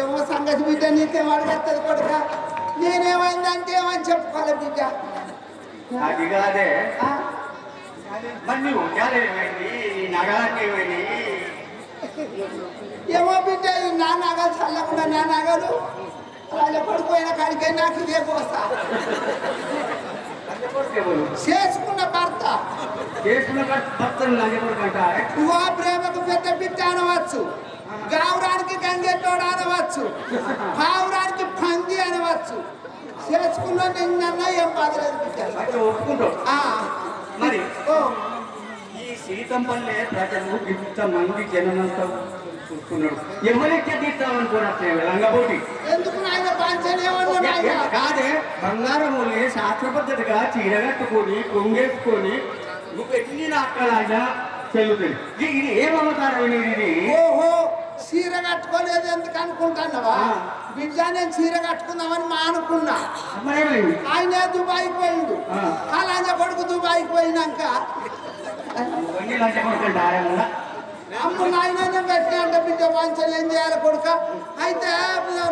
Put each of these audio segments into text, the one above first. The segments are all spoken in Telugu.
ఏమో సంగతి బిడ్డ నీకేం అడగత్తది కొడుక నేనేమైందంటే ఏమని చెప్పుకోవాలి బిడ్డ అది కాదే మరి నువ్వు నగలకేమైంది ఏమో బిడ్డ నా నగలు చల్లకుండా నా నగలు వాళ్ళ పడిపోయిన కాడికే నాకు ఇదే పోస్తా చేసుకున్న భర్త ఇవో ప్రేమకు పెద్ద బిడ్డ అనవచ్చు గావురానికి గంగెట్టోడు అనవచ్చు పావురానికి పంది అనవచ్చు చేసుకున్న నిన్న ఏం బాధలేదు బిడ్డ ఒప్పుకుంటావు మరి ఈ సీతంపల్లె ప్రజలు ఇంతమంది జనమంతా చూస్తున్నాడు ఎవరికి తీస్తామనుకున్నట్లే రంగబోటి ఎందుకు నాయన కాదే బంగారం శాస్త్ర పద్ధతిగా చీర కట్టుకొని కొంగేసుకొని నువ్వు ఎన్ని అక్కలాగా చెల్లుతుంది ఇది ఏం అవతారం ఇది ఓహో చీర కట్టుకోలేదు ఎందుకు అనుకుంటున్నావా బిడ్డ నేను చీర కట్టుకుందామని మా అనుకున్నా ఆయన దుబాయ్కి పోయిండు అలాగే కొడుకు దుబాయ్కి పోయినాక అమ్మ నాయన పెట్టిన బిడ్డ పంచలు ఏం చేయాలి కొడుక అయితే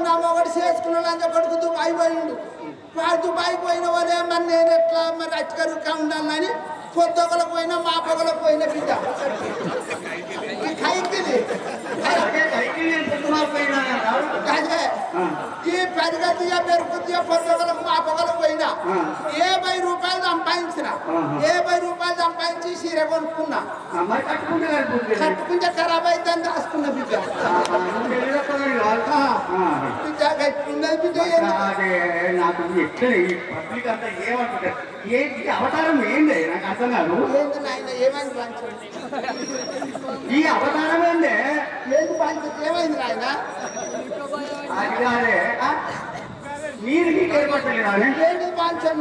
నా మొగడు చేసుకున్న లంచ కొడుకు దుబాయ్ పోయిండు దుబాయ్ పోయిన వాళ్ళే మరి నేను ఎట్లా మరి అచ్చకరుగా ఉండాలని పొద్దుగలకు పోయినా మా పొగలకు పోయిన బిడ్డ అదే ఈ పెరగతిగా పెరుగుతుందిగా పొద్దుగలకు మా పొగలకు పోయినా 50 రూపాయలు సంపాదించిన 50 రూపాయలు సంపాదించి చీర కొనుక్కున్నా కట్టుకుంటే ఖరాబ్ అవుతుందని రాసుకున్నా బిడ్డ బిడ్డ కట్టుకున్నది బిడ్డ నాకు పబ్లిక్ అంతా ఏమంటారు ఏంటి అవతారం ఏంటి నాకు అర్థం కాదు ఏంటి నాయన ఏమైంది పంచం ఈ అవతారం ఏంటి ఏంటి పంచం ఏమైంది నాయన అది కాదే మీరు మీకు ఏర్పడలేదు ఏంటి పంచం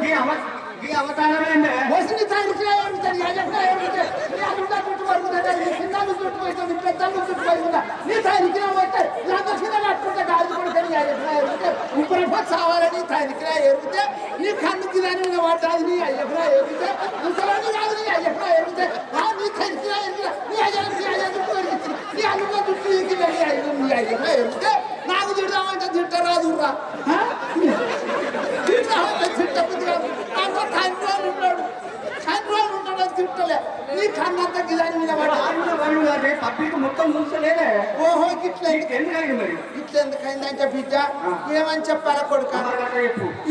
ఈ అవతారం ఏంటి వసతి తారీఖులో ఏమిటండి చిన్న చుట్టుపోతుంది పెద్దలు చుట్టుపోతుందా నీ తారీఖులో పోతే ఇలాంటి చిన్న కట్టుకుంటే గాలి పడుతుంది ఉప్పురపో చావాలని తారీఖులో ఎరిగితే నీ కన్నుకి దాని పడుతుంది నీ అయ్యకురా ఎరిగితే ముసలాన్ని కాదు నీ అయ్యకురా ఎరిగితే నీ తారీఖులో ఎరిగితే నీ అయ్యా చుట్టూ ఎరిగింది నీ అల్లుగా చుట్టూ ఎరిగి నీ అయ్యకురా ఎరిగితే నాకు తిడదామంటే తిట్టరాదురా తిట్టామంటే తిట్టబుద్ధిగా అంత తండ్రి ఉంటాడు తిట్టలే నీ కన్నంత గిదాని మీద పబ్లిక్ మొత్తం చూస్తలేదే ఓహో ఇట్లా ఇట్లా ఎందుకైందంటే బిడ్డ ఏమని చెప్పాలా కొడుక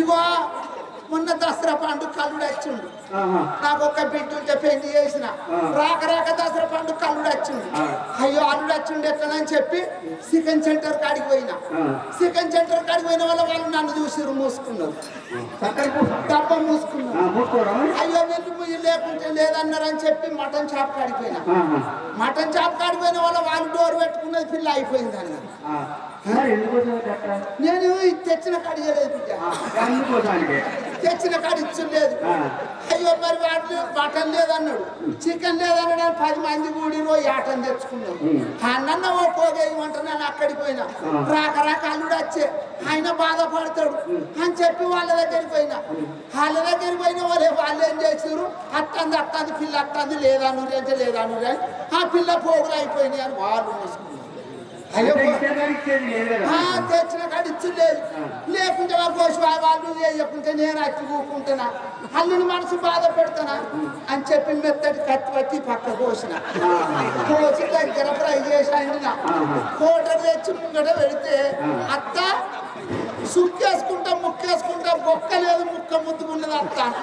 ఇగో మొన్న దసరా పండుగ కల్లుడు వచ్చిండు నాకు ఒక బిడ్డ ఉంటే పెళ్లి చేసిన రాక దసరా పండుగ కల్లుడు వచ్చిండు అయ్యో అల్లుడు వచ్చిండు ఎట్లనని చెప్పి చికెన్ సెంటర్ కాడికి పోయినా చికెన్ సెంటర్ కాడికి పోయిన వల్ల వాళ్ళు నన్ను చూసి మూసుకున్నారు డబ్బా మూసుకున్నారు అయ్యో వెళ్ళి లేకుంటే లేదన్నారని చెప్పి మటన్ షాప్ కాడికి పోయినా మటన్ షాప్ కాడికి పోయిన వల్ల వాళ్ళు డోర్ పెట్టుకున్నది పిల్ల అయిపోయింది అన్న నేను తెచ్చిన కాడి చేయలేదు తెచ్చిన కాడి ఇచ్చలేదు అయ్యో మరి వాటి మటన్ లేదన్నాడు చికెన్ లేదన్నాడు 10 మంది కూడి యాటని తెచ్చుకున్నాడు అన్న ఓ పోగేయమంటే నేను అక్కడికి పోయినా రాక అల్లుడు వచ్చే ఆయన బాధపడతాడు అని చెప్పి వాళ్ళ దగ్గరికి పోయినా వాళ్ళు ఏం చేసారు అట్టంది పిల్ల అట్టంది లేదన్నారు అంటే లేదన్నారు అని ఆ పిల్ల పోగులు అయిపోయినాయి అని వాళ్ళు మూసుకున్నారు తెచ్చిన కాడి ఇచ్చలేదు లేకుంటే వాళ్ళు వేయకుంటే నేను అచ్చి కూకుంటున్నా అల్లుని మనసు బాధ పెడతానా అని చెప్పి మెత్తటి కత్తి పట్టి పక్క కోసిన కోసి దగ్గర ఫ్రై చేసి అండిన కోటర్ తెచ్చి ముంగట పెడితే అత్త సుక్కేసుకుంటా ముక్కేసుకుంటా బొక్క లేదు ముక్క ముద్దుకున్నది అత్త అంట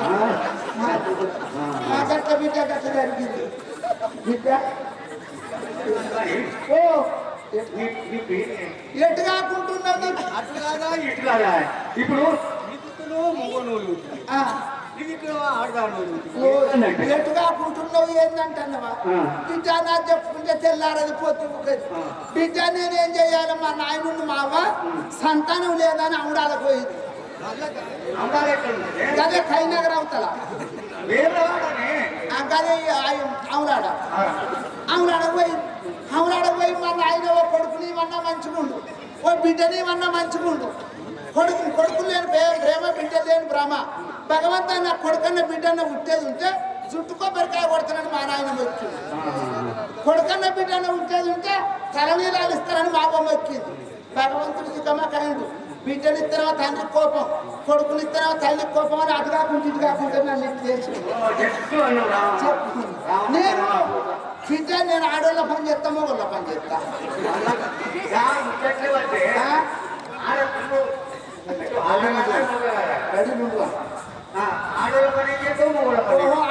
గట్ట బిడ్డ గట్ట జరిగింది బిడ్డ ఓ ఎటు కాకుంటున్నది ఇప్పుడు ఎటు కాకుంటున్నావు ఏంటంటున్నావా బిడ్డ నా చెప్పుకుంటే తెల్లారది పోతు బిడ్డ నేనేం చేయాలి మా నాయనుండి మావ సంతానం లేదని అవుడాలకు పోయింది అదే కైనగర్ అవుతల అదే అవులాడకు పోయి మా నాయన ఓ కొడుకుని ఇవన్నా మంచిగుండు ఓ బిడ్డని ఇవన్నా మంచిగుండు కొడుకు లేని ప్రేమ బిడ్డ లేని భ్రమ భగవంతా నా కొడుకన్న బిడ్డన్న ఉట్టేది ఉంటే చుట్టుకో పెరకాయ కొడతానని మా నాయన వచ్చిండు కొడుకన్న బిడ్డన ఉంటేది ఉంటే తలనీలాలు ఇస్తారని మా బొమ్మ ఎక్కింది. భగవంతుడికి గమకాయుడు బిడ్డనిత్తనో తండ్రి కోపం, కొడుకునిత్తనో తల్లి కోపం అని అటు కాకుండా ఇటు కాకుండా నన్ను ఇటు చేసి నేను బిడ్డ నేను ఆడోళ్ళ పని చేస్తా మొగోళ్ళ పని చేస్తా.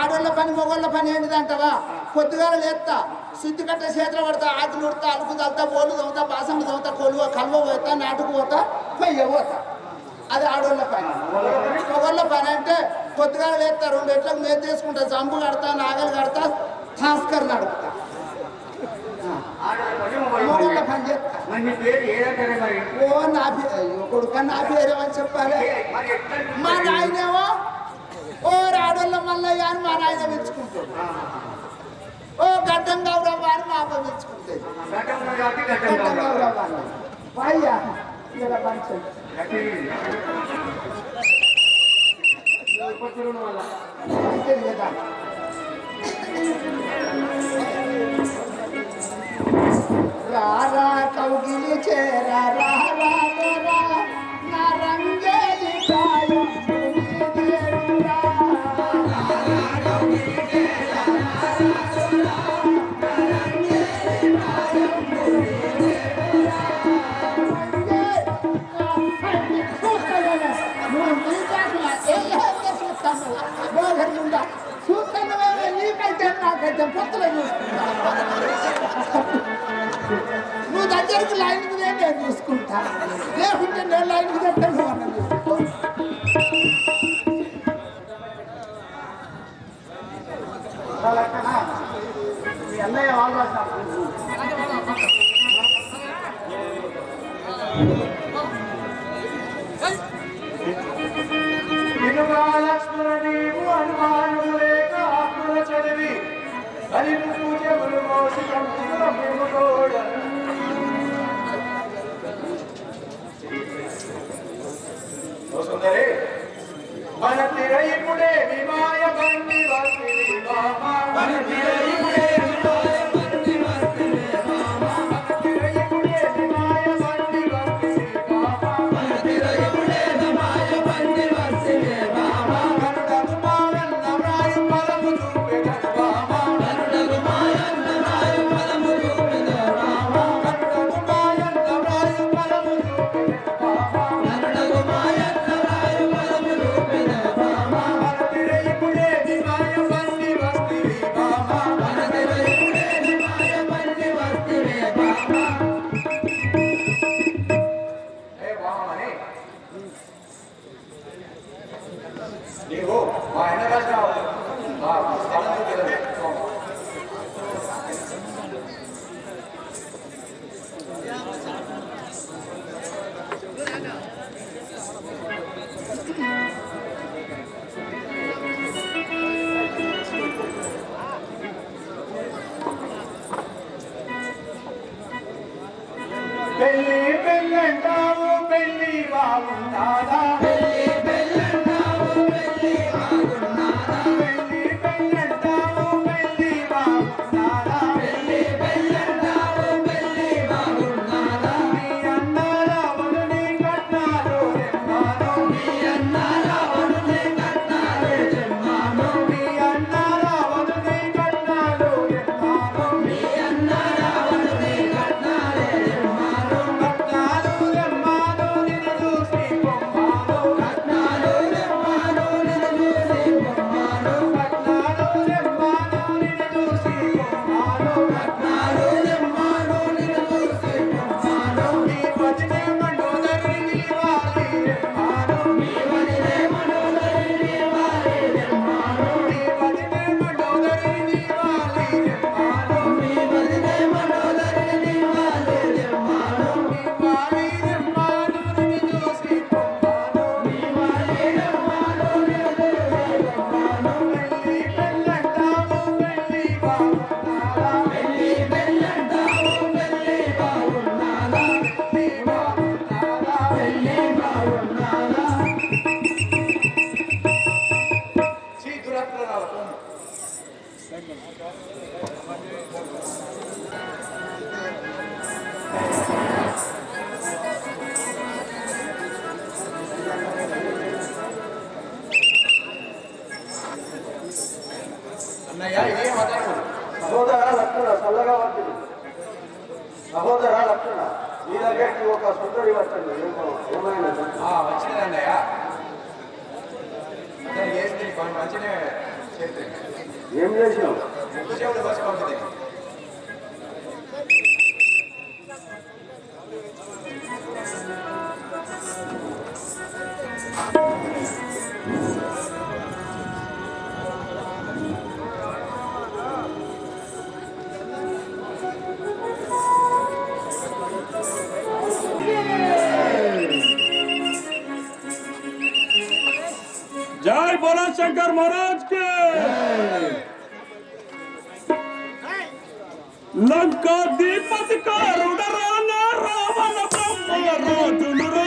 ఆడోళ్ళ పని మొగోళ్ళ పని ఏంటిదంటవా? పొద్దుగాల లేస్తా, శుద్ధి కట్ట చేతులు పడతా, ఆకులు ఉడతా, అలుకు తల్తా, బోళ్ళు తవ్వుతా, బాసంలు తవ్వుతా, కలువ పోతా, నాటుకు పోతా, పొయ్య పోతా. అది ఆడోళ్ళ పని. మొగోళ్ళ పని అంటే పొద్దుగాల లేస్తా, 2 గంటలకు మేత తీసుకుంటా, జంబు కడతా, నాగలు కడతా, టాస్కర్ నడుపుతా. మొగోళ్ళ పని చేస్తా. ఓ నా కొడుక నా పేరేమని చెప్పాలి. మా నాయనేమో ఓ రాడోళ్ళ మల్లయ్య అని మా నాయన మెచ్చుకుంటాడు. ఓ గడ్డం గౌరవ అని మా అమ్మ మెచ్చుకుంటుంది. గడ్డం గౌరవ అయ్యా ఇలా పంచండి. కదా రారా కౌగిలి చేరా రారా నా రంగేలి కాయం చూస్తాను నీకైతే నాకైతే పొత్తులో చూసుకుంటా. నువ్వు దగ్గరికి లైన్ మీద నేను చూసుకుంటా, లేకుంటే నేను లైన్ మీద నువ్వు అన్న చూసుకో. మీ అన్నయ్య వాళ్ళు లక్ష్మణ నీవు అనుమానము లేక ఆత్మల చదివి కలిపి పూజములు మోసి కంపులు తోడ సుందరి మన తిరయిపుడే విమాయ బండి వస్తిని బామా మన తిరయిపుడే విమాయ బండి వస్తిని బామా మన తిరయిపుడే విమాయ బండి వస్తిని బామా మన తిరయిపుడే విమాయ బండి వస్తిని బామా కరుణగు మాయన్న రాయు పదము చూపెదన బామా కరుణగు మాయన్న రాయు పదము చూపెదన బామా కరుణగు మాయన్న రాయు పదము చూపెదన బామా కరుణగు మాయన్న రాయు పదము చూపెదన బామా మన తిరయిపుడే విమాయ బండి వస్తిని బామా మన తిరయిపుడే విమాయ బండి వస్తిని బామా. ఏ బామని నీవు మా ఆయన రాసిన స్థలం చూపెదను. పెళ్ళి పెళ్ళంటావు పెళ్ళి బాగుంటాదా పెళ్ళి పెళ్ళంటావు పెళ్ళి బాగుంటాదా పెళ్ళి పెళ్ళంటావు పెళ్ళి బాగుంటాదా పెళ్ళి పెళ్ళంటావు పెళ్ళి బాగుంటాదా నీ అన్నారావను నీ కట్నాలు రెమ్మాను నీ అన్నారావను నీ కట్నాలు రెమ్మాను నీ అన్నారావను నీ కట్నాలు రెమ్మాను నీ అన్నారావను నీ కట్నాలు రెమ్మాను కట్నాలు రెమ్మాను నిన్ను చూసి పొమ్మాను కట్నాలు రెమ్మాను నిన్ను చూసి పొమ్మాను కట్నాలు రెమ్మాను నిన్ను చూసి పొమ్మాను కట్నాలు రెమ్మాను నిన్ను చూసి పొమ్మాను నీ వదినే మండోదరి నివాలి రెమ్మాను నీ వదినే మండోదరి నివాలి రెమ్మాను నీ వదినే మండోదరి నివాలి రెమ్మాను నీ వదినే మండోదరి నివాలి రెమ్మాను నీ వాలి రెమ్మాను నిన్ను చూసి పొమ్మాను నీ వాలి రెమ్మాను నిన్ను చూసి పొమ్మాను పెళ్ళి పెళ్ళంటావు పెళ్ళి బాగున్నాదా పెళ్ళి పెళ్ళంటావు పెళ్ళి బాగున్నాదా పెళ్ళి బాగున్నాదా పెళ్ళి బాగున్నాదా. శ్రీ దురత్న వచ్చింది అన్నయ్య. అతను చేస్తే కొన్ని మంచిగా చేస్తే ఏం చేసినావు? ముక్కు చెవులు బస్సు పంపుతుంది. जय बोला शंकर महाराज के। लंका दीपक का रुडराना रावण ब्रह्म राजुनुरा।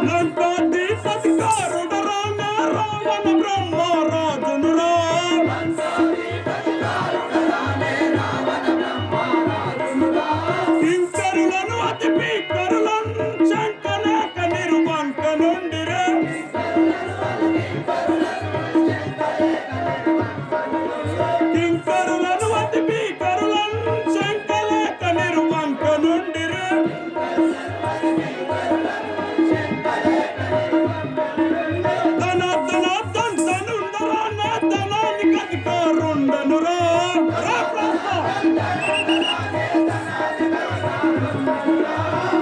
लंका दीपक का रुडराना रावण ब्रह्म राजुनुरा। किंकरुలను అతి పీకరులను శంకలేక నిర్వంక నుండిరే. కింకరులను అతి పీకరులను శంకలేక నిర్వంక నుండిరే. ధన ధన దంతనుండరా నా ధనానికి అధికారుండనురా.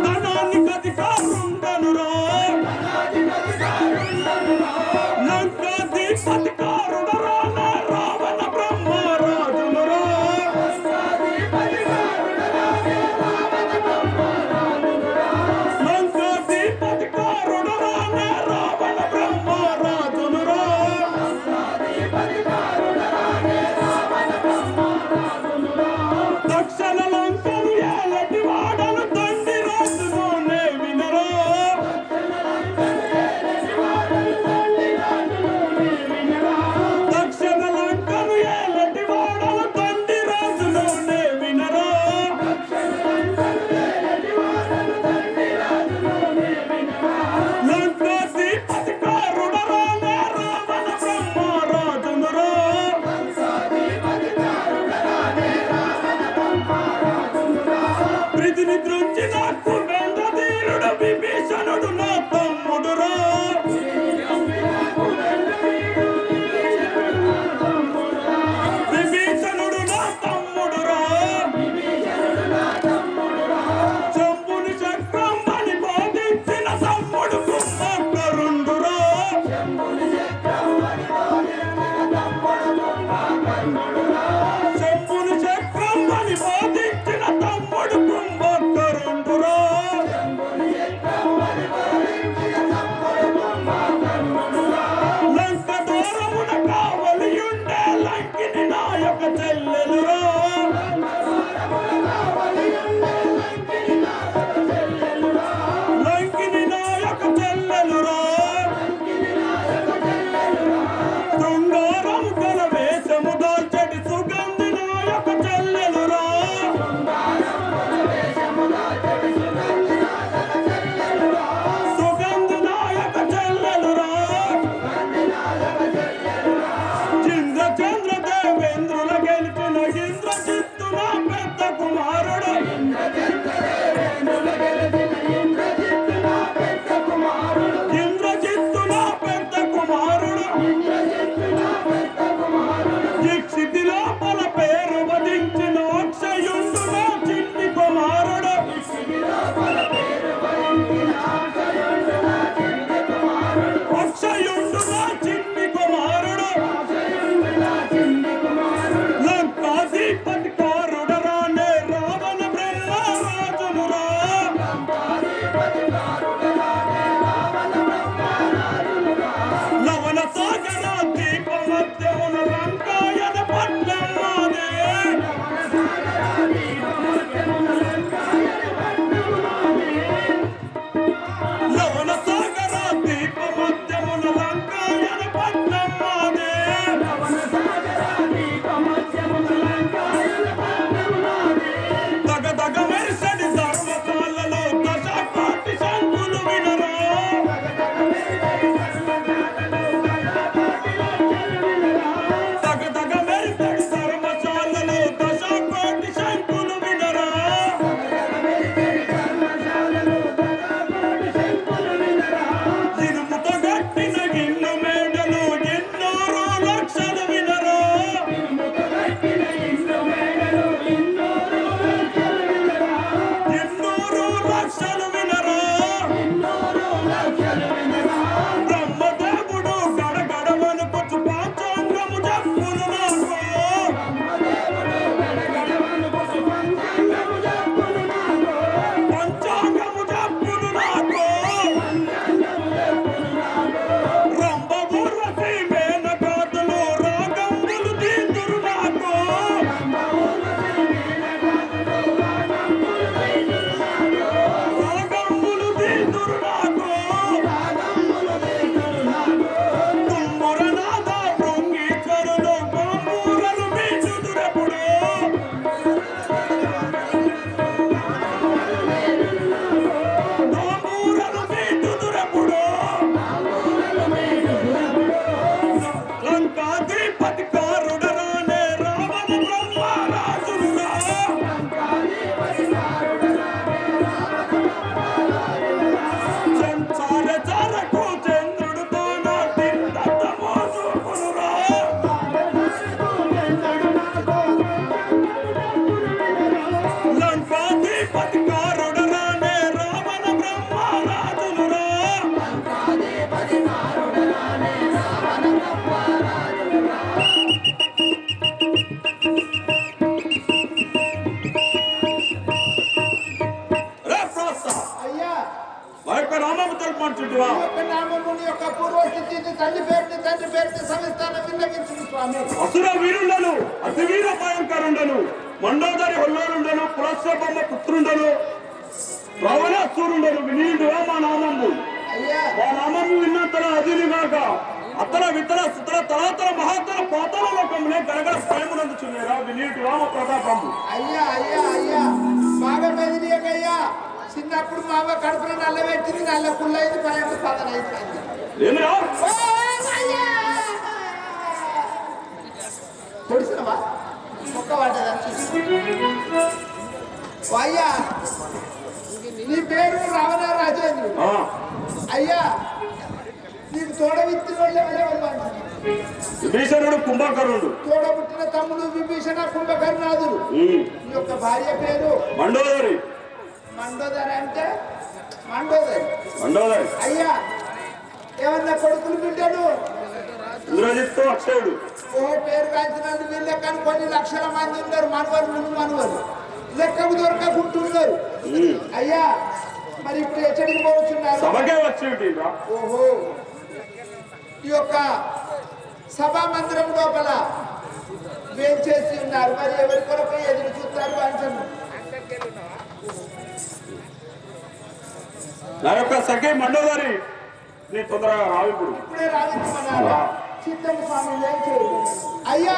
ధనానికి అధికారుండనురా. లంకా దీపధికారుడరా నా రావణ బ్రహ్మ రాజునురా. లంకా దీపధికారుడరా నా రావణ బ్రహ్మ రాజునురా. దక్షిణ లంకను ఏలటి వాడను తండ్రి రాజులోనే వినరా. దక్షిణ లంకను ఏలటి వాడను తండ్రి రాజులోనే వినరా. లంకా దీపధికారుడరా నా రావణ బ్రహ్మ రాజునురా. ప్రీతిని దృష్టి నాకు వెంద్రధీరుడు విభీషణుడు నా తమ్ముడురా. విభీషణుడు నా తమ్ముడురా. శంభుని చక్రం అని బోధించిన తమ్ముడు కుంభకరుండురా. శంభుని చక్రం అని బోధించిన తమ్ముడు కుంభకరుండురా. వినింటివా నీ యొక్క నామముని యొక్క పూర్వస్థితిని తండ్రి పేరుని సంస్థానం విన్నవించును స్వామి. అసుర వీరుండను అతి వీర భయంకరుండను మండోదరి హొల్లారుండను పులస్వబొమ్మ పుత్రుండను రావణాసురుండను వినింటివా మా నామము. అయ్యా మా నామము విన్నంతలా అదిని కాక అతల వితల సుతల తలాతల మహాతల పాతాల లోకమునే గడగడ స్వయమునందుచునేరా వినింటివా మా ప్రతాపము. అయ్యా అయ్యా అయ్యా బాగా మెదిరియకయ్యా. చిన్నప్పుడు మా అమ్మ కడుపులో నల్ల పెట్టింది, నల్ల పుల్లైంది, పైన పదన అయిపోయింది. ఏమిరా పొడిసినవా మొక్క పడ్డదని అయ్యా. నీ పేరు రావణ రాజేంద్రుడు. అయ్యా నీకు తోడవిత్తి విభీషణుడు కుంభకర్ణుడు. తోడబుట్టిన తమ్ముడు విభీషణ కుంభకర్ణాదుడు. ఈ యొక్క భార్య పేరు మండోదరి. మండోదరి అంటే మండోదరి. అయ్యా ఏమన్నా కొడుకులు బిడ్డలు? ఇంద్రజిత్తు అక్షయుడు. ఓ పేరు కాల్చినందు వీళ్ళ కానీ కొన్ని లక్షల మంది ఉన్నారు. మనవరు లెక్కకు దొరకకుంటున్నారు. అయ్యా మరి ఇప్పుడు ఎచ్చడికి పోతున్నారు? సభకే వచ్చి. ఓహో ఈ యొక్క సభా మందిరం లోపల వేంచేసి ఉన్నారు. మరి ఎవరి కొరకు ఎదురు చూస్తారు అంటారు. నా యొక్క సఖి మండోదరి నీ తొందరగా రావిప్పుడు. ఇప్పుడే రావించమన్నారు. చిత్తము స్వామి ఏం చేయదు. అయ్యా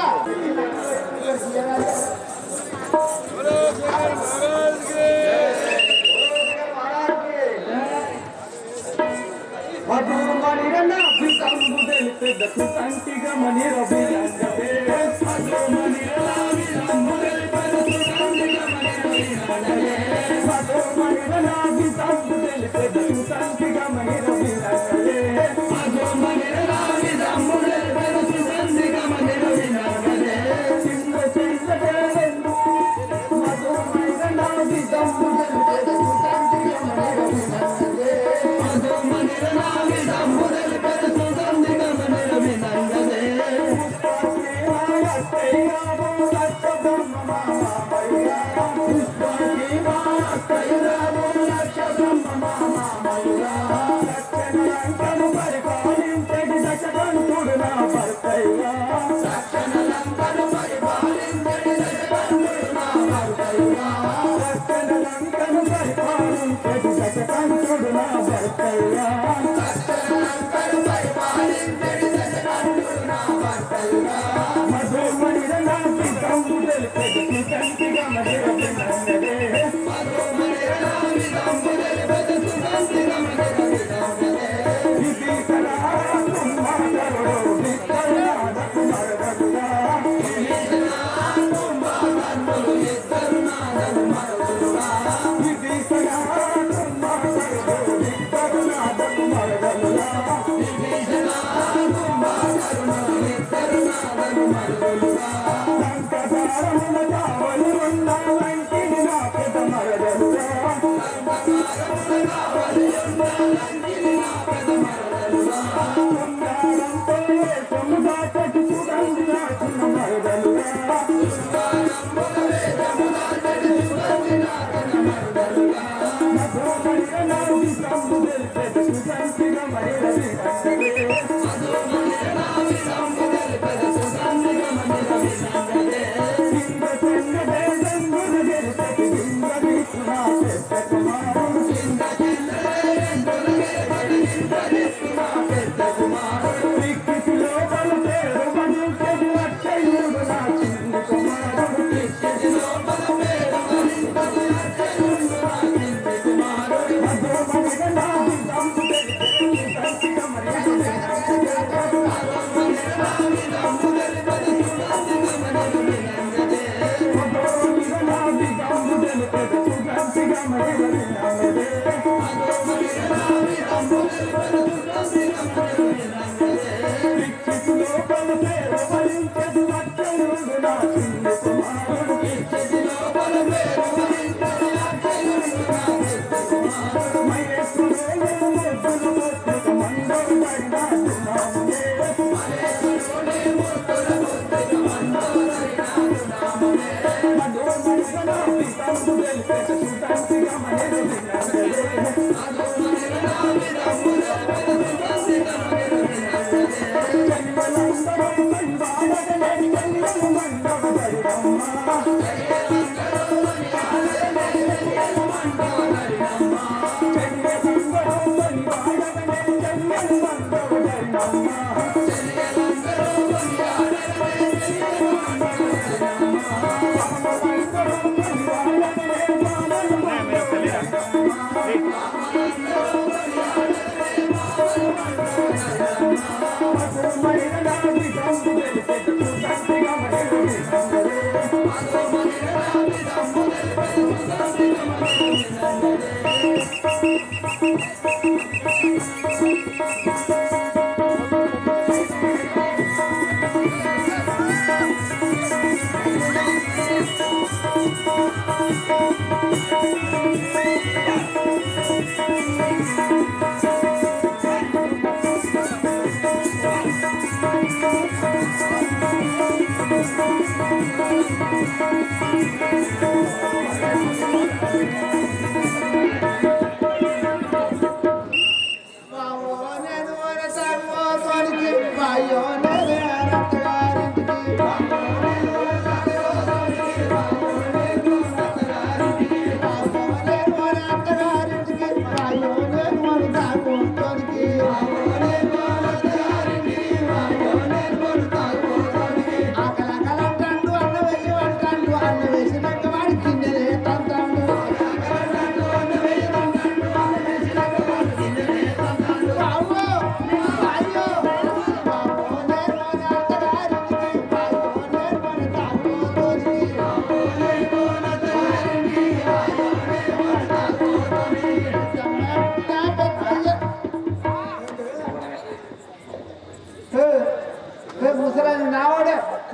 Adonai,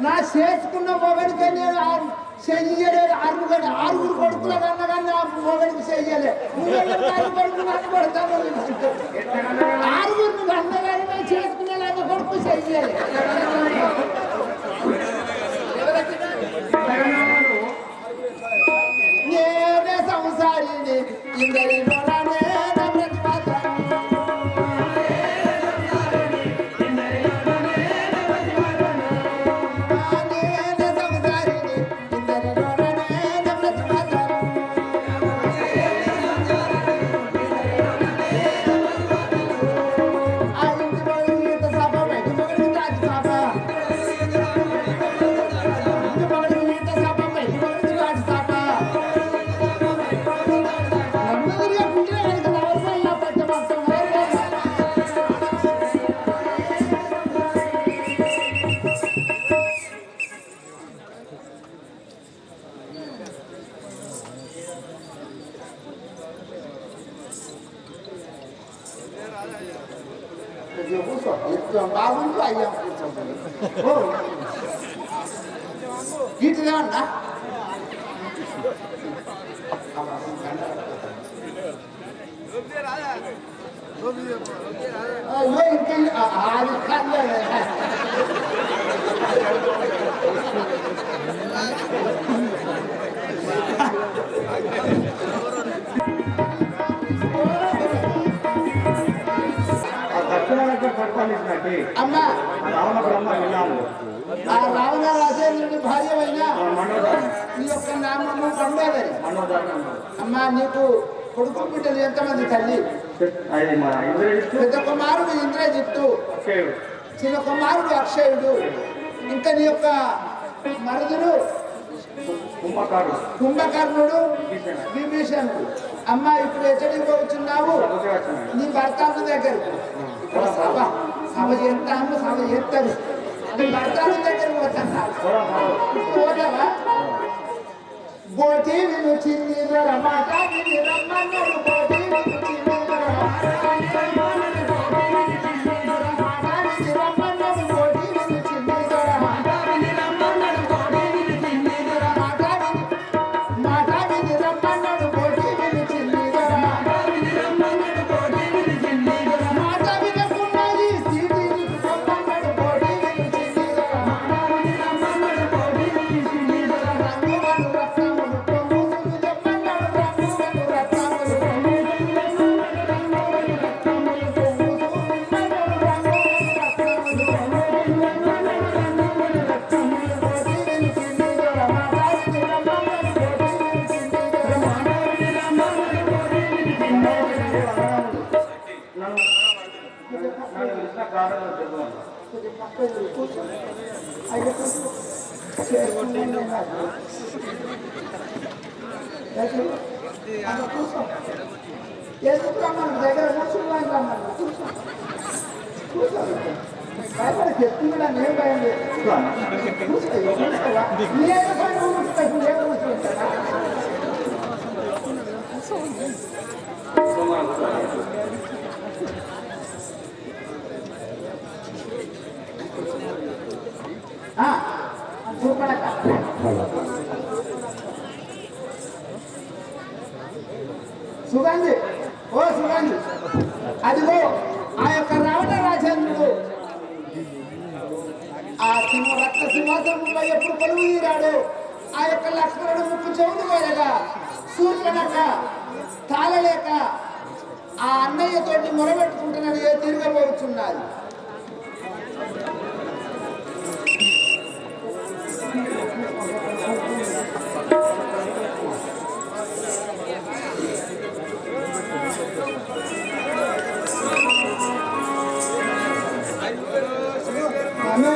నా చేసుకున్న మొగడికి నేను చెయ్యలేదు. ఆరుగురు కొడుకుల కన్నా కానీ నా మొగడికి చెయ్యలే. కొడుకు నన్ను కొడతాను. ఆరుగురిని కన్నా కానీ నేను చేసుకునే నా కొడుకు చెయ్యలే. నేనే సంసారిని ఇందరిలో బాగుంటూ అయ్యాం గీటిదే అన్నా ఇంకా అది కాదు. అమ్మా ఆ రావణ రాజేంద్రుడి భార్యమైన నీ యొక్క నామము మండోదరి. అమ్మా నీకు కొడుకు బిడ్డలు ఎంతమంది తల్లి? పెద్ద కుమారుడు ఇంద్రజిత్తు, చిన్న కుమారుడు అక్షయుడు, ఇంకా నీ యొక్క మరుదుడు కుంభకర్ణుడు, విభీషణుడు. అమ్మా ఇప్పుడు ఎక్కడికి పోతున్నావు? నీ భర్త దగ్గరకు. సభ సభ చేస్తాను, సభ చేస్తారు. నీ భర్త దగ్గరకు పోతావా? బోటి వినుచింది మాట రమ్మన్నాడు. బోటి కొద్దిగా పక్కకు కూర్చో. అయితే కూర్చో. చేసుకున్నాను నాకు. అక్కడ కూర్చో. ఎందుకు రమ్మను దగ్గర కూర్చున్నాను రమ్మను కూర్చో. కూర్చో. భయపడి చెప్తున్నా నేను భయం లేదు. కూర్చోవా నేను పని కూర్చుంటా నేను కూర్చుంటానా? చూపడక సుగంధి ఓ సుగంధి అదిగో ఆ యొక్క రావణ రాజేంద్రుడు ఆ రక్త సింహాసనంలో ఎప్పుడు కొలువు తీరాడు ఆ యొక్క లక్ష్మణుడు ముక్కు చెవులు కోరగా సూర్యనక తాళలేక ఆ అన్నయ్యతోటి మొరబెట్టుకుంటున్నాడు ఏ తిరగబోతున్నది. అన్నా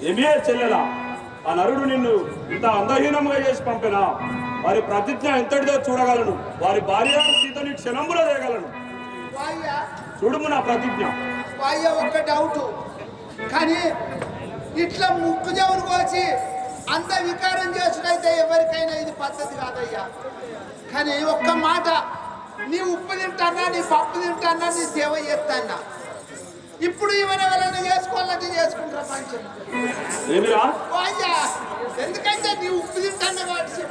ఏమియే చెల్లెలా ఆ నరుడు నిన్ను ఇంత అందహీనంగా చేసి పంపినా వారి ప్రతిజ్ఞ ఎంతటిదో చూడగలను. వారి భార్య సీతని క్షణంలో చేయగలను. చూడుము నా ప్రతిజ్ఞ. ఒక్క డౌట్ కానీ ఇట్లా ముక్కు చెవులు కోసి అంత వికారం చేసుడైతే ఎవరికైనా ఇది పద్ధతి కాదయ్యా. కానీ ఒక్క మాట, నీ ఉప్పు తింటానా, నీ పప్పు తింటానా, నీ సేవ చేస్తానా, ఇప్పుడు ఎవరెవరైనా చేసుకోవాలంటే చేసుకుంటారా పంచం. ఏమిరా ఎందుకంటే నీ ఉప్పు తింటానా కాబట్టి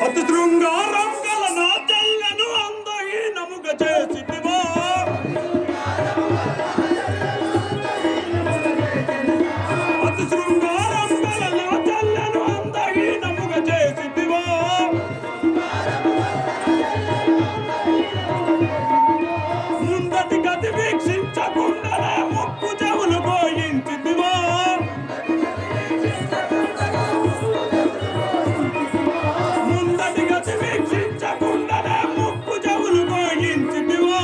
అతి శృంగారం గల నా చెల్లెను అందహీనముగా చేసితివా. అతి శృంగారం గల నా చెల్లెను అందహీనముగా చేసితివా. ముందటి గతి వీక్షించకుండానే ముక్కు చెవులు పోయించితివా. ముందటి గతి వీక్షించకుండానే ముక్కు చెవులు పోయించితివా.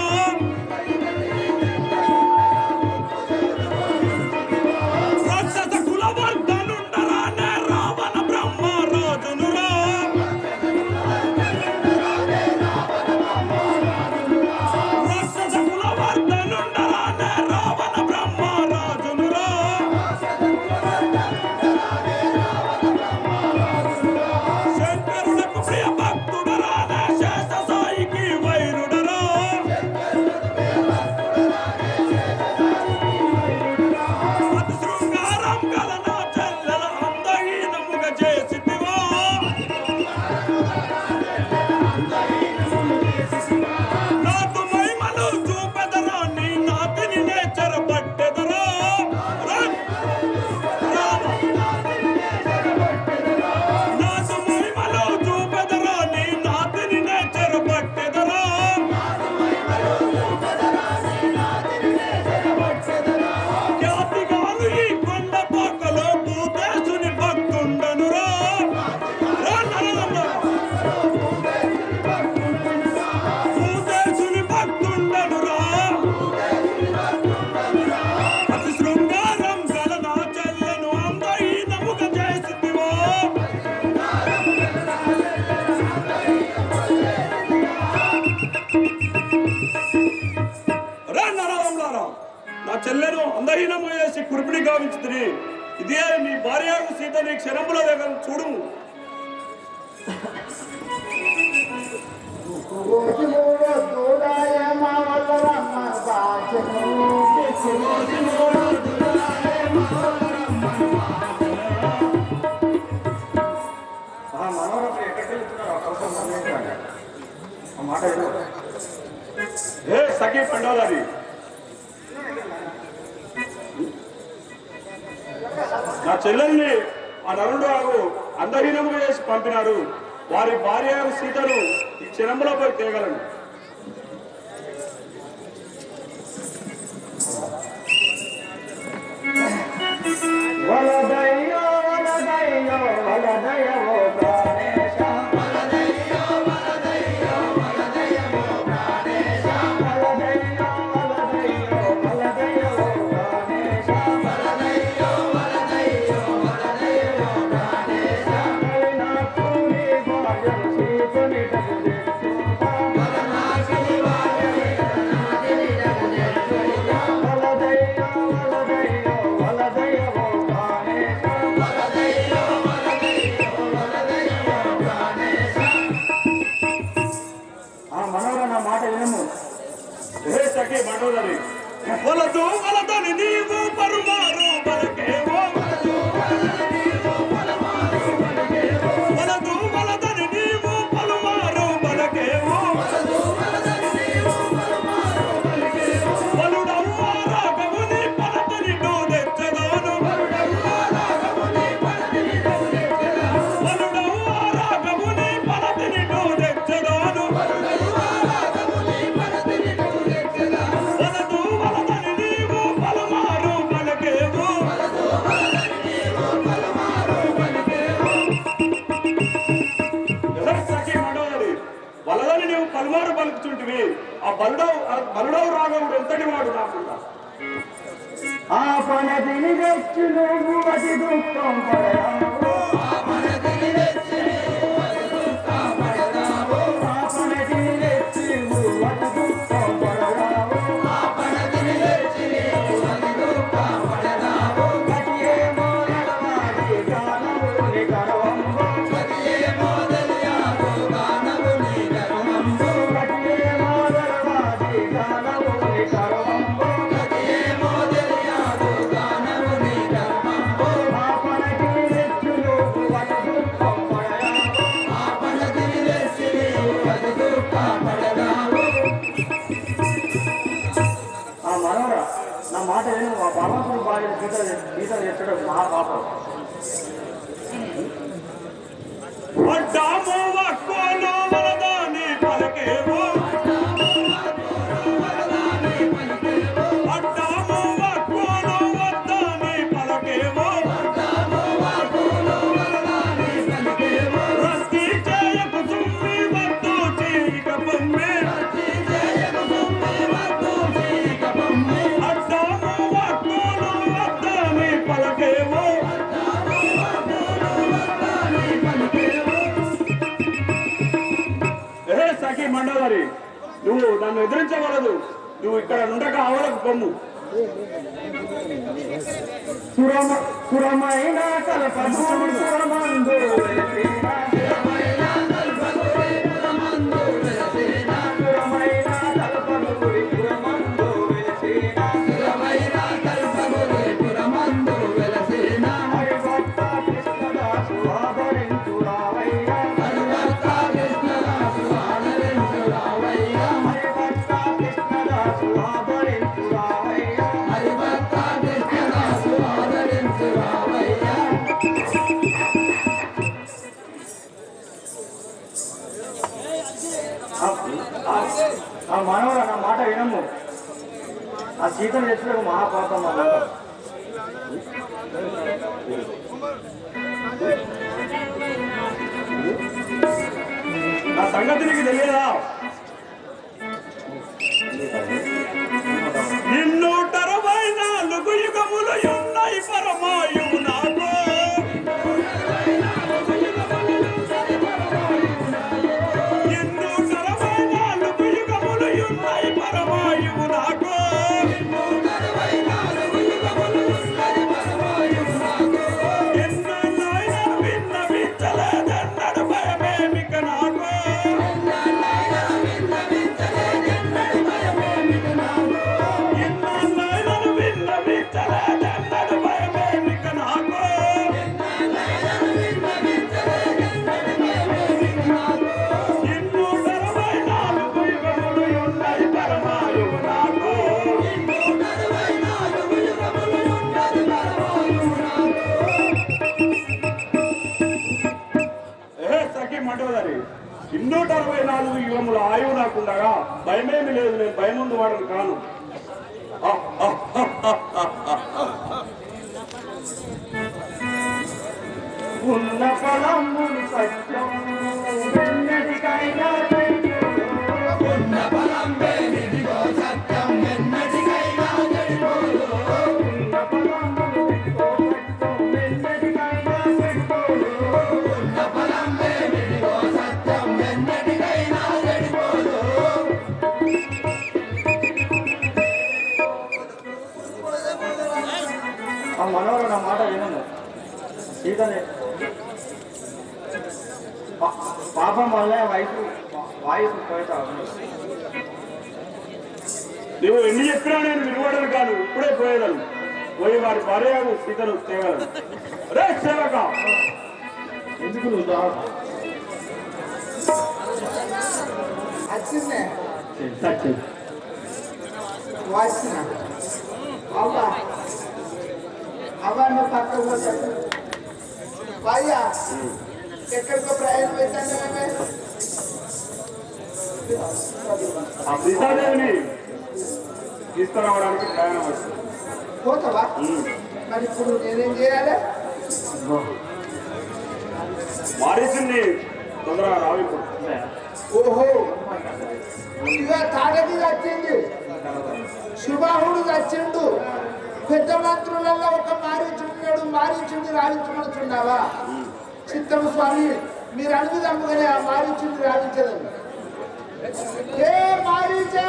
రాక్షస కులవర్ధనుండరానే రావణ బ్రహ్మ రాజునురా. రాక్షస కులవర్ధనుండరానే రావణ బ్రహ్మ రాజునురా. శంకరులకు ప్రియ భక్తుడరానే శేష సాయికి వైరుడరా. అతి శృంగారం గల నా చెల్లెల అందహీనముగా చేసితివా. నాతో మహిమలు చూపెదరా, నీ నాతిని నే చెరపట్టెదరా. నాతో మహిమలు చూపెదరా, నీ నాతిని నే చెరపట్టెదరా. ఖ్యాతిగాను ఈ కొండ పాకలో భూతేశుని భక్తుండనురా. భూతేశుని భక్తుండనురా. అతి శృంగారం గల నా చెల్లెను అందహీనముగా చేసితివా. నరదంలారా, నా చెల్లెను అందహీనము చేసి కురిపిని గావించుతుంది. ఇదే నీ భార్య సీతని క్షణముల దగ్గర చూడు. మనోరమ ఎక్కడికి వెళ్తున్నారు? అవసరం సంబంధించాలి ఆ మాట ఏదో. ఏ సఖీ పండాలి, నా చెల్లెల్ని ఆ నరుడు అందహీనముగా చేసి పంపినారు. వారి భార్య సీతను ఈ క్షణంలో పోయి తేగలను. వలదయ్యో వలదయ్యో వలదయ్యో ప్రాణేశ. వలదయ్యో వలదయ్యో వలదయ్యో ప్రాణేశ. వలదయ్యో వలదయ్యో వలదయ్యో ప్రాణేశ. వలదయ్యో వలదయ్యో వలదయ్యో ప్రాణేశ. వలనాకుని వాయం సీతని డగుదెచ్చుగా. వలనాకుని వాయం సీతని డగుదెచ్చుగా. వలదయ్యో వలదయ్యో వలదయ్యో ప్రాణేశ. వలదయ్యో వలదయ్యో వలదయ్యో ప్రాణేశ. ఆ మనోరమ మాట వినము. ఏ సఖీ పండోదరి, వలదు వలదని నీవు పరుమారు బలకేవో. వలదు వలదని నీవు పలుమారు బలకేవో. వలుడవ్వ రాఘవుని పలతని డోదెచ్చదాను. వలుడవ్వ రాఘవుని పలతని డోదెచ్చదాను. వలదు వలదని నీవు పలుమారు బలకేవో. సఖీ మండోదరి, వలదని నీవు పలుమారు పలుకుచుంటివి. ఆ బలుడవు రాఘవుడు ఎంతటి వాడు నాకుండా. ఆ పనదిని తెచ్చి నువ్వు అతి దుఃఖం పడయావు ఆ పనదిని తెచ్చి నువ్వు అతి దుఃఖం పడయావు గతియే మోదలవాడి గానవు ని గర్వంబు గతియే మోదలవాడి గానవు ని గర్వంబు నా మాట నేను మా భగవంతుడు భార్య గీత చేస్తాడు మహాపాపం అడ్డాము వక్కువలో వరదాని పలకేవో అడ్డాము వక్కువలో వరదాని పలకేవో రస్తి చేయకు సుమ్మి వద్దు చీక పొమ్మే అడ్డాము వక్కువలో వరదాని పలకేవో సఖి మండోదరి నువ్వు నన్ను ఎదిరించవలదు నువ్వు ఇక్కడ నుండక ఆవలకు పొమ్ము సురమైన కల్పము సురమందు ఆ మనవరా నా మాట వినము ఆ సీతను తెచ్చులకు మహాపాపం అన్నమాట నా సంగతి నీకు తెలియదా నిన్ను 64 యుగములు ఉన్నాయి పరమాయువు నాకు నిన్ను 64 యుగములు ఉన్నాయి పరమాయువు నాకు ఎన్నైనా విన్నవించలేదన్నడు భయమేమిక నాకు మంటోదరి 264 యుగముల ఆయువు నాకుండగా భయమేమి లేదు నేను భయముందు వాడను కాను ఉన్న ఫలములు సత్యం వెన్నటికైనా ఉన్న ఫలం వేడిగో సత్యం వెన్నటికైనా చెడిపోదు ఉన్న ఫలములు సత్యం వెన్నటికైనా చెడిపోదు ఉన్న ఫలం వేడిగో సత్యం వెన్నటికైనా చెడిపోదు ఆ మనవరు నా మాట వినము సీతనే పాపం వల్ల వాయుసు పోయితా నువ్వు ఎన్ని చెప్పినా నేను విలువడను కాదు ఇప్పుడే పోయేదను పోయి వారి భార్యకు సీతను తేగలను రే సేవక ఎందుకు నువ్వు వచ్చిందే సత్యం వచ్చిన అవ్వా అవన్నీ పక్కకు పోతాడు భయ్యా ఎక్కడికో ప్రయాణం పెట్టాను ఆ సీతాదేవిని తీసుకురావడానికి ప్రయాణం వచ్చింది పోతావా మరి ఇప్పుడు నేనేం చేయాలి మారేసింది తొందరగా రావు ఇప్పుడు ఓహో ఇక తాటకి వచ్చింది శుభాహుడు వచ్చిండు పెద్ద మంత్రులలో ఒక మారీచుడు మారీచుడిని రావించమనుచున్నావా? చిత్తము స్వామి, మీరు అడుగుదమ్ముగానే ఆ మారీచుడిని రావించలేదు. ఏ మారీచా,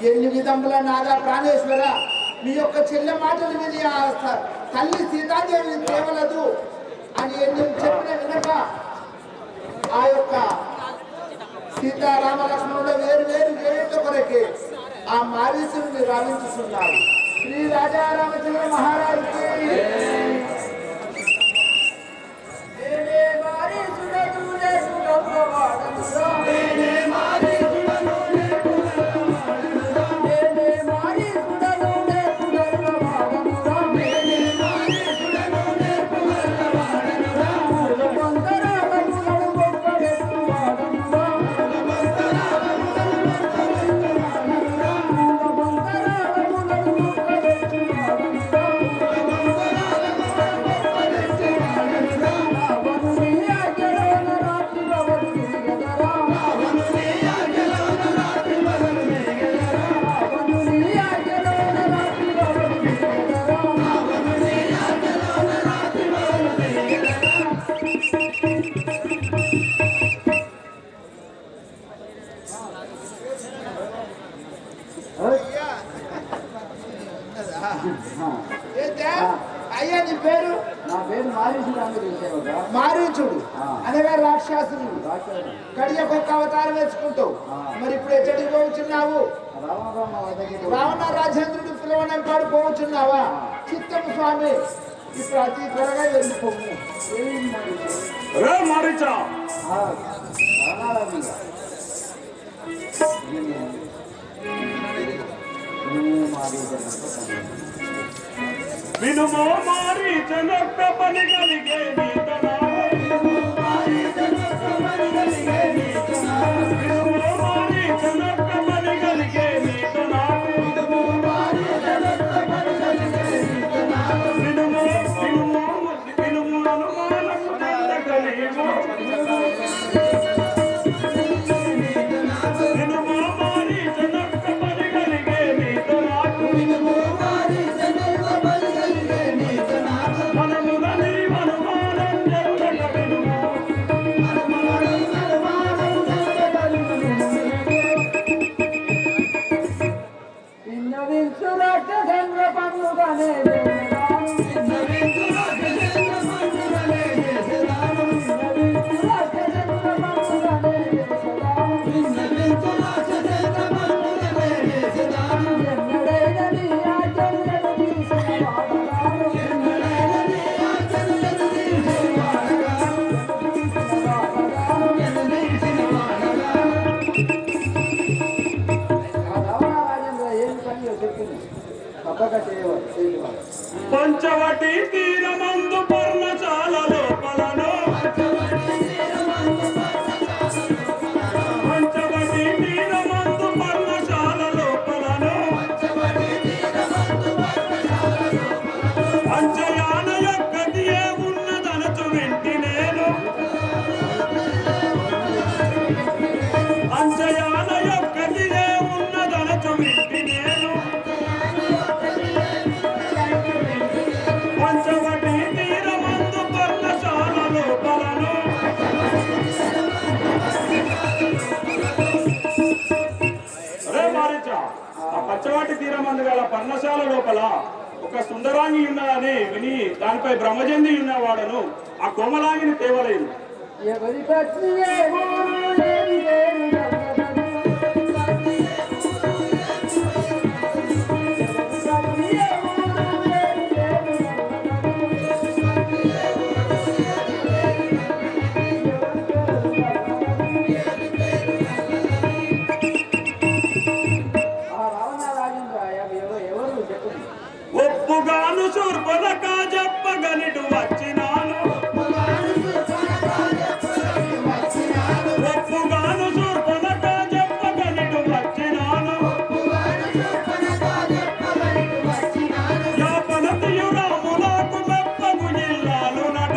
ఎన్ని విధముల నాగా ప్రాణేశ్వర, మీ యొక్క చెల్లె మాటలు విని ఆ తల్లి సీతాదేవిని తేవలదు అని ఎన్ని చెప్పిన వినక ఆ యొక్క సీతారామలక్ష్మణుడు వేరు వేరు వేరేట కొరకే ఆ మారీచుడిని రావించుతున్నారు. శ్రీ రాజా రామచంద్ర మహారాజుకి అయ్యా నీ పేరు? నా పేరు మారీచుడు. మారీచుడు అనగా రాక్షసుడు. కడియకొక్క అవతారం వేసుకుంటావు. మరి ఇప్పుడు ఎక్కడికి పోవచ్చున్నావు? రావణ రాజేంద్రుడు పిలవనంపాడు పోవచ్చున్నావా? చిత్తము స్వామి, ఇప్పుడు అతి త్వరగా వెళ్ళిపోము. వినుమో మారీచనొక్క పని కలిగే నీతనా, వినుమో మారీచనొక్క పని కలిగే నీతనా, వినుమో మారీచనొక్క పని కలిగే నీతనా, వినుమో మారీచనొక్క పని కలిగే నీతనా, వినుమో వినుమో వినుమో అనుమానము చెందకలేము, వినుమో మారీచనొక్క పని కలిగే నీతనా, వినుమో మారీచనొక్క పని కలిగే నీతనా, మనములని అనుమానం చెందక వినుమో, మనములని అనుమానం చెందక వినుమో, విన్నవించు రాక్షసేంద్ర పండుగనే చేసేదాను, విన్నవించు రాక్షసేంద్ర పండుగనే చేసేదాను, విన్నవించు రాక్షసేంద్ర పండుగనే చేసేదాను, విన్నవించు రాక్షసేంద్ర పండుగనే చేసేదాను, ఎన్నడైన నీ ఆచరణను తీసిన వాడగాను, ఎన్నడైన నీ ఆచరణను తీసిన వాడగాను, ఎన్నడైన వాడగాను. ఆ రావణరాజేంద్ర ఏం పని చెప్పింది తప్పక చేయవాలి. పంచవటి తీరమందు పర్ణశాల లోపలను, పంచవటి తీరమందు పర్ణశాల లోపలను, పంచయాన యొక్కటి ఏ ఉన్నదనచు వింటి నేను, పంచయాన యొక్కటి ఏ ఉన్నదనచు వింటి నేను, పంచవటి తీరమందు పర్ణశాల లోపలను. అరే మారీచా, ఆ పంచవటి తీరమందు గల పర్ణశాల లోపల ఒక సుందరాంగి ఉన్నదని విని దానిపై బ్రహ్మజంది ఉన్నవాడను ఆ కోమలాంగిని తేవలేదు. ఎవరి పత్ని ఏమో లేని లేని జగదను, ఎవరి పత్ని ఏమో లేని లేని ఆ రావణరాజేంద్ర ఎవరు చెప్పండి. ఒప్పుగాను శూర్పణఖ చెప్పగనిటు వచ్చినాను, ఒప్పుగాను శూర్పణఖ చెప్పగనిటు వచ్చినాను, యాపనతియు రాములకు మెప్పగు ఇల్లాలునట,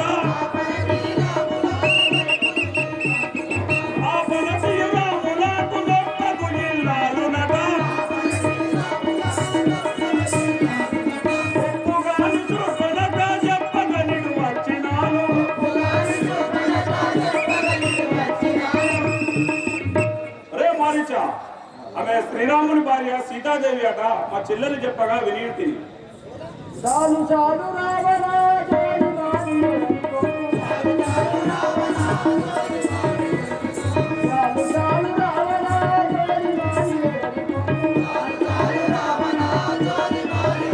ఆపనతియు రాములకు మెప్పగు ఇల్లాలునట, శ్రీరాముని భార్య సీతాదేవి అట మా చెల్లెలు చెప్పగా వినియుంటిని. చాలు చాలు రావణ జోలి మాని చాలు చాలు రావణ జోలి మాని చాలు చాలు రావణ జోలి మాని చాలు చాలు రావణ జోలి మాని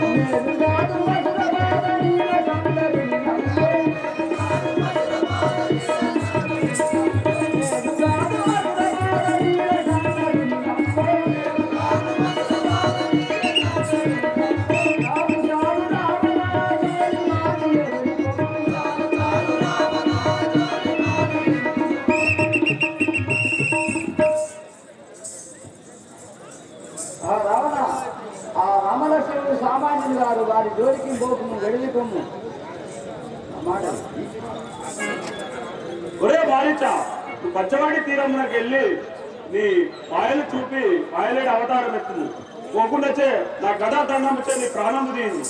నేను కాదు మధురబాద నీల సందడి కాదు మధురబాద నీల సందడి నేను కాదు మధురబాద నీల సందడి కాదు మధురబాద నీల సందడి ఆ రామలక్ష్మణుడు సామాన్యులు గారు వారి జోలికి పోకుము వెడిలి కొమ్ము మాట ఒరే బాలిచ, నువ్వు పచ్చవాడి తీరమునకు వెళ్ళి నీ మాయలు చూపి మాయలేడి అవతారం ఎత్తుము. పోకుండాచే నా గదా దండం వచ్చే నీ ప్రాణము తీయండి.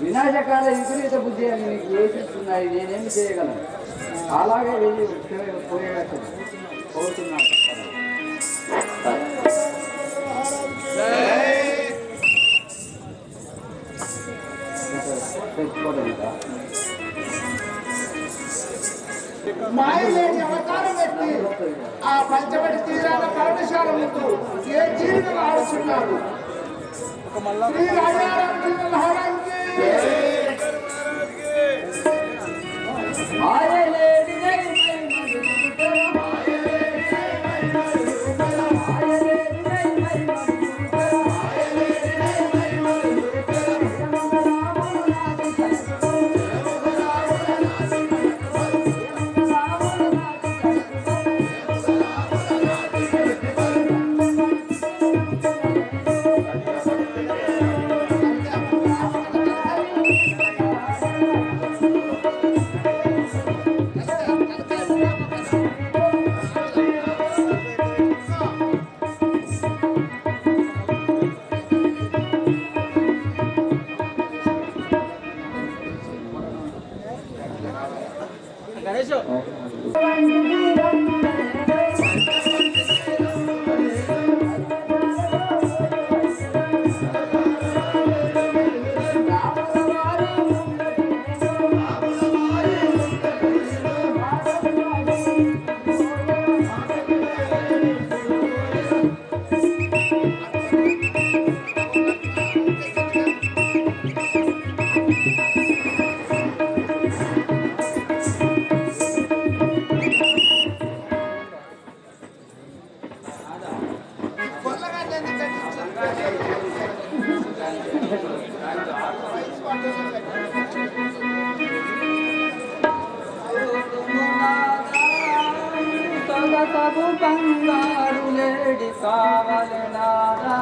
వినాశకాల విపరీత బుద్ధి అని మీకు యోచిస్తున్నాయి, నేనేమి చేయగలను? అలాగే వెళ్ళి పోయేటట్టు పోతున్నాను. మాయలేని అవతారం ఎత్తి ఆ పంచవటి తీరాల పర్ణశాల ముందు ఏ జీవితం ఆడుచున్నాడు. శ్రీ రాజారాం మహారాజుకి బంగారు లేడి కావాలి నాదా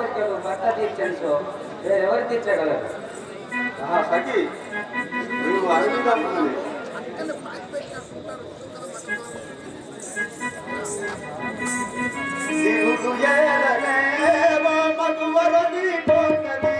కోరికలు భర్త తీర్చో వేరెవరు తీర్చగలరు? సఖి నువ్వు అడుగుదామని తిరుగు ఏలనేవో మగువరని పోతది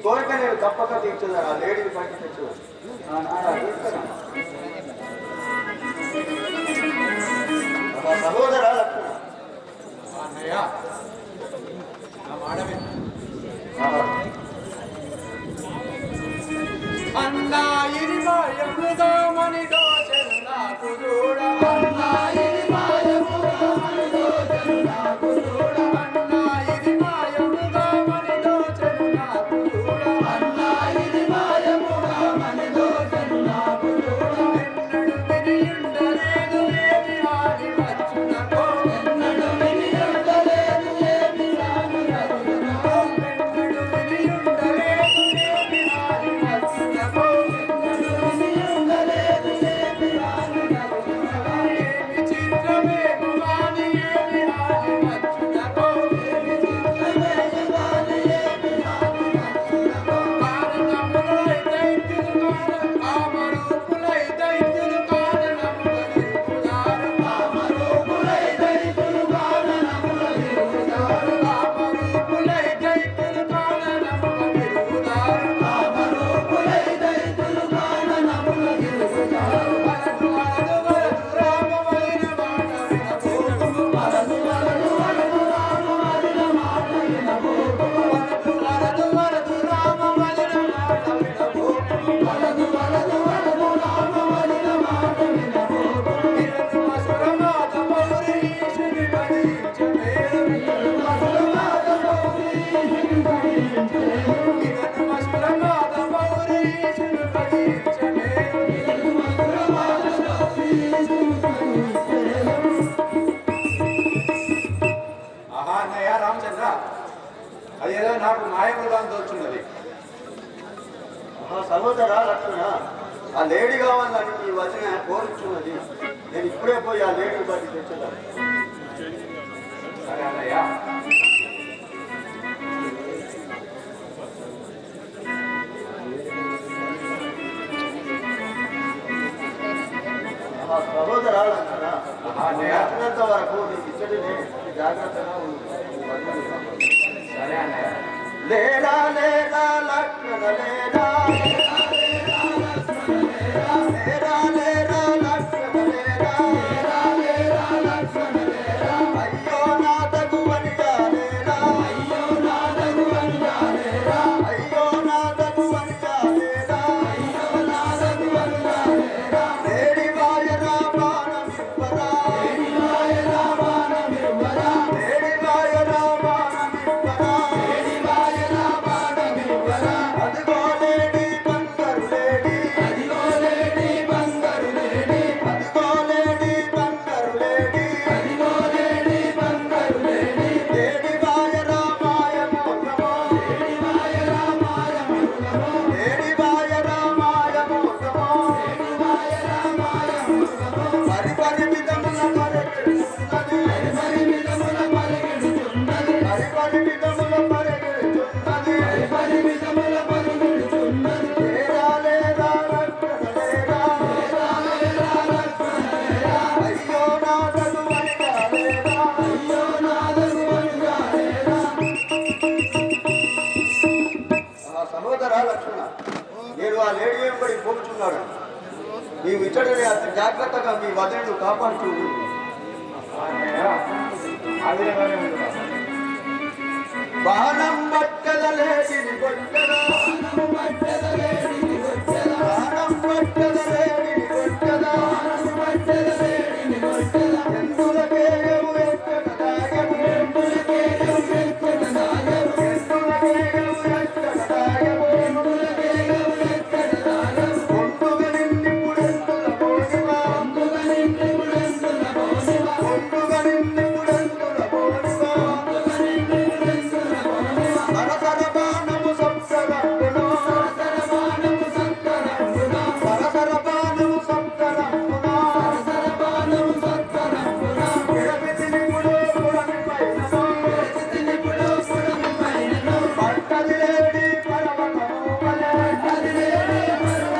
కోరిక నేను తప్పక తీర్చుదా ఆ లేడీని పట్టి తెచ్చు సహోదరా లక్ష్మణ అన్నయ్య నా మాడమే అన్నా ఇది మాయముగా మనిదో నాకు చూడ అన్నా ఇది మాయముగా మనిదో నాకు చూడ అన్నా ఇది మాయముగా మనిదో నాకు చూడ అన్నా ఇది మాయముగా మనిదో నాకు చూడ ఎన్నడు వినియుండలేదు ఏమి ఆడి వచ్చునకో ఎన్నడు వినియుండలేదు ఏమి ఆడి వచ్చునకో ఎన్నడు వినియుండలేదు ఏమి ఆడి వచ్చునకో ఎన్నడు వినియుండలేదు ఏమి ఆడి వచ్చునకో ఏమి చిత్రమే భవాని ఏమి ఆడి వచ్చునకో ఏమి చిత్రమే భవాని ఏమి ఆడి వచ్చునకో కారణములై దైత్యులు కామరూపులై దైత్యులు కారణములై కామరూపులై దైత్యులు కారణములై కామరూపులై దైత్యులు కారణములై కామరూపులై దైత్యులు కారణములై వరదు వరదు వరదు రామవైన మాట వినబోకు వరదు వరదు వరదు రామవైన మాట వినబోకు వరదు వరదు వరదు రామవైన మాట వినబోకు వరదు వరదు వరదు రామవైన మాట వినబోకు ఇరదు మసురనాథ పౌరి ఈశుని భజించమేరు ఇరదు మసురనాథ పౌరి ఈశుని భజించమేరు ఇరదు మసురనాథ పౌరి ఈశుని భజించమేరు ఇరదు మసురనాథ పౌరి ఈశుని భజించమేరు ఆహా అన్నయ్య రామచంద్ర అదేదో నాకు మాయముగా తోచున్నది సహోదరా లక్ష్మణ ఆ లేడీ కావాలని ఈ వచన కోరుచున్నది నేను ఇప్పుడే పోయి ఆ లేడీ బట్టి తెచ్చేదాన్ని సరే అన్నయ్య సహోదరా లక్ష్మణ వచ్చినంత వరకు నీకు ఇచ్చడిని జాగ్రత్తగా సరే అన్నయ్య లేరా లేరా లక్ష్మణ లేరా లేరా లేరా లక్ష్మణ లేరా లేరా లక్ష్మణ లేరా అయ్యో నా తగువనిగా లేరా అయ్యో నా తగువనిగా లేరా అయ్యో నా తగువనిగా లేరా అయ్యో నా తగువనిగా లేరా లేడి వాయ రామానమివ్వరా లేడి వాయ రామానమివ్వరా లేడి వాయ రామానమివ్వరా లేడి వాయ రామానమివ్వరా అదిగో లేడి వస్తున్నాడు. నీవు ఇచ్చడనే అతి జాగ్రత్తగా మీ వదనను కాపాడుతూ ఆ విధంగానే ఉంటున్నా. వాహన